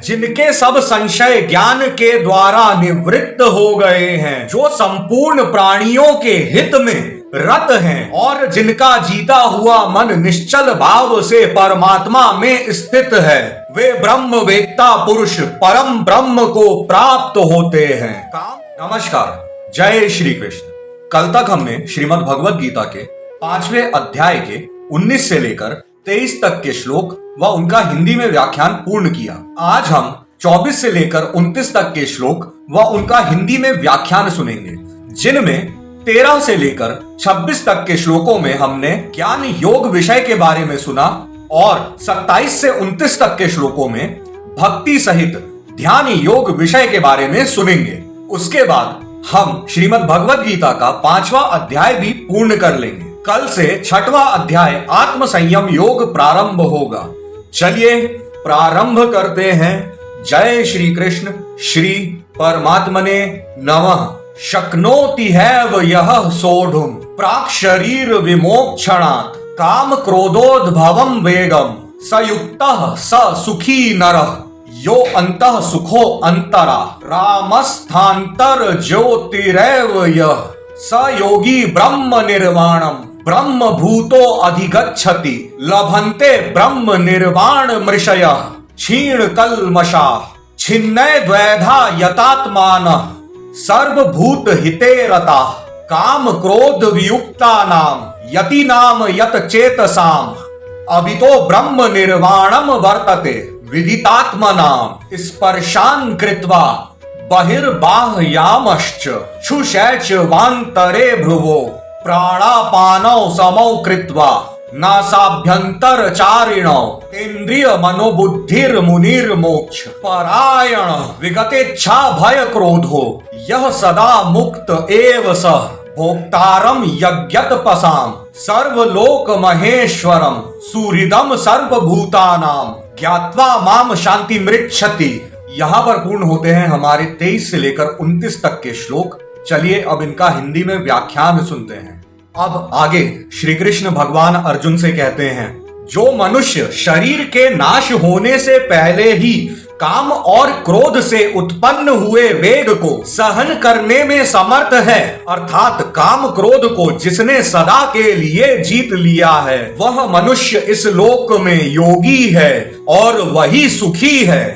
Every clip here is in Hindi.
जिनके सब संशय ज्ञान के द्वारा निवृत्त हो गए हैं, जो संपूर्ण प्राणियों के हित में रत हैं और जिनका जीता हुआ मन निश्चल भाव से परमात्मा में स्थित है, वे ब्रह्म वेत्ता पुरुष परम ब्रह्म को प्राप्त होते हैं। नमस्कार, जय श्री कृष्ण। कल तक हमने श्रीमद् भगवद गीता के 5वें अध्याय के 19 से लेकर 23 तक के श्लोक व उनका हिंदी में व्याख्यान पूर्ण किया। आज हम 24 से लेकर 29 तक के श्लोक व उनका हिंदी में व्याख्यान सुनेंगे, जिनमें 13 से लेकर 26 तक के श्लोकों में हमने ज्ञान योग विषय के बारे में सुना और 27 से 29 तक के श्लोकों में भक्ति सहित ध्यान योग विषय के बारे में सुनेंगे। उसके बाद हम श्रीमद् भगवद गीता का 5वां अध्याय भी पूर्ण कर लेंगे। कल से 6वां अध्याय आत्म संयम योग प्रारंभ होगा। चलिए प्रारंभ करते हैं। जय श्री कृष्ण। श्री परमात्मने नमः। शक्नोति हैव यः सोढुम् प्राक् शरीर विमोक्षणात् काम क्रोधोद्भवम् वेगम् स युक्तः स सुखी नरः यो अंतः सुखो अंतरा रामस्थान्तर ज्योतिरेव यः स योगी ब्रह्म निर्वाणम् ब्रह्म भूतो अधिगच्छति लभन्ते ब्रह्म निर्वाण मृषयः क्षीण कल्मषाः छिन्नय द्वैधा यतात्मानः सर्वभूत हिते रता काम क्रोध वियुक्ता नाम यति नाम यत चेतसाम अभितो ब्रह्म निर्वाणम वर्तते विदितात्मनाम स्पर्शान कृत्वा बहिर्बाह्यामश्च क्षुशैच वान्तरे भ्रुवो प्राणापानौ समौ कृत्वा नासाभ्यंतर चारिणौ इंद्रिय मनोबुद्धिर मुनिर मोक्ष परायण विगतेच्छा भय क्रोधो यह सदा मुक्त एव सः भोक्तारम यज्ञतपसाम सर्वलोक महेश्वरम सुहृदम सर्वभूतानाम ज्ञात्वा माम शांति मृच्छति। यहाँ पर पूर्ण होते हैं हमारे 23 से लेकर 29 तक के श्लोक। चलिए अब इनका हिंदी में व्याख्यान सुनते हैं। अब आगे श्री कृष्ण भगवान अर्जुन से कहते हैं, जो मनुष्य शरीर के नाश होने से पहले ही काम और क्रोध से उत्पन्न हुए वेग को सहन करने में समर्थ है, अर्थात काम क्रोध को जिसने सदा के लिए जीत लिया है, वह मनुष्य इस लोक में योगी है और वही सुखी है।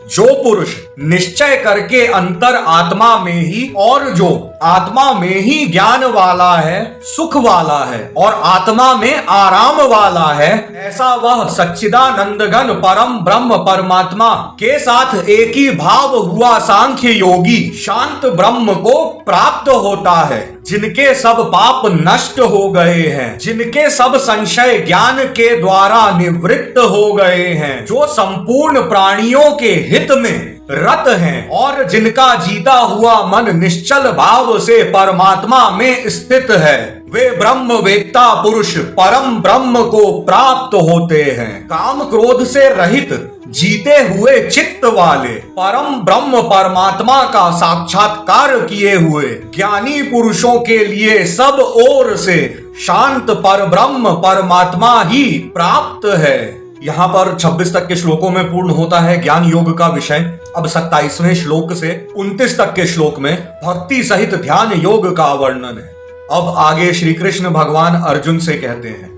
जो पुरुष निश्चय करके अंतर आत्मा में ही और जो आत्मा में ही ज्ञान वाला है, सुख वाला है और आत्मा में आराम वाला है, ऐसा वह सच्चिदानंद घन परम ब्रह्म परमात्मा के साथ एक ही भाव हुआ सांख्य योगी शांत ब्रह्म को प्राप्त होता है। जिनके सब पाप नष्ट हो गए हैं, जिनके सब संशय ज्ञान के द्वारा निवृत्त हो गए हैं, जो संपूर्ण प्राणियों के हित में रत हैं और जिनका जीता हुआ मन निश्चल भाव से परमात्मा में स्थित है, वे ब्रह्म वेत्ता पुरुष परम ब्रह्म को प्राप्त होते हैं। काम क्रोध से रहित जीते हुए चित्त वाले परम ब्रह्म परमात्मा का साक्षात्कार किए हुए ज्ञानी पुरुषों के लिए सब ओर से शांत पर ब्रह्म परमात्मा ही प्राप्त है। यहाँ पर 26 तक के श्लोकों में पूर्ण होता है ज्ञान योग का विषय। अब 27वें श्लोक से 29 तक के श्लोक में भक्ति सहित ध्यान योग का वर्णन है। अब आगे श्री कृष्ण भगवान अर्जुन से कहते हैं,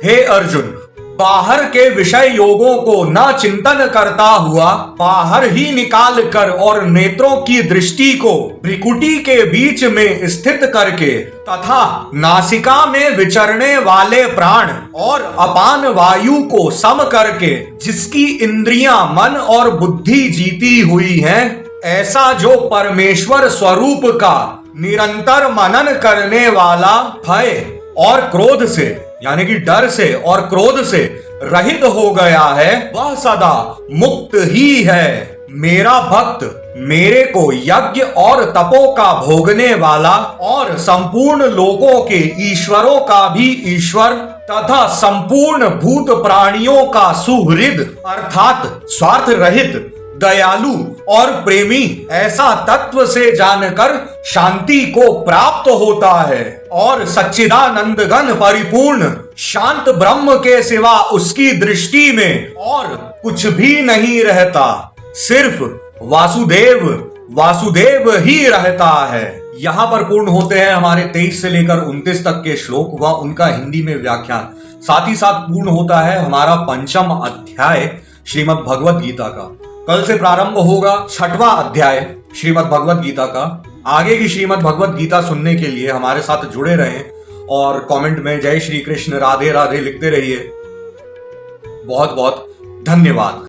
हे अर्जुन, बाहर के विषय योगों को न चिंतन करता हुआ बाहर ही निकाल कर और नेत्रों की दृष्टि को भ्रिकुटी के बीच में स्थित करके तथा नासिका में विचरने वाले प्राण और अपान वायु को सम करके जिसकी इंद्रियां मन और बुद्धि जीती हुई हैं, ऐसा जो परमेश्वर स्वरूप का निरंतर मनन करने वाला भय और क्रोध से यानी कि डर से और क्रोध से रहित हो गया है, वह सदा मुक्त ही है। मेरा भक्त मेरे को यज्ञ और तपो का भोगने वाला और संपूर्ण लोकों के ईश्वरों का भी ईश्वर तथा संपूर्ण भूत प्राणियों का सुहृद अर्थात स्वार्थ रहित दयालु और प्रेमी ऐसा तत्व से जानकर शांति को प्राप्त होता है और सच्चिदानंद घन परिपूर्ण शांत ब्रह्म के सिवा उसकी दृष्टि में और कुछ भी नहीं रहता, सिर्फ वासुदेव वासुदेव ही रहता है। यहाँ पर पूर्ण होते हैं हमारे 23 से लेकर 29 तक के श्लोक व उनका हिंदी में व्याख्यान। साथ ही साथ पूर्ण होता है हमारा 5वां अध्याय श्रीमद् भगवत गीता का। कल से प्रारंभ होगा 6वां अध्याय श्रीमद् भगवत गीता का। आगे की श्रीमद् भगवत गीता सुनने के लिए हमारे साथ जुड़े रहें और कमेंट में जय श्री कृष्ण राधे राधे लिखते रहिए। बहुत बहुत धन्यवाद।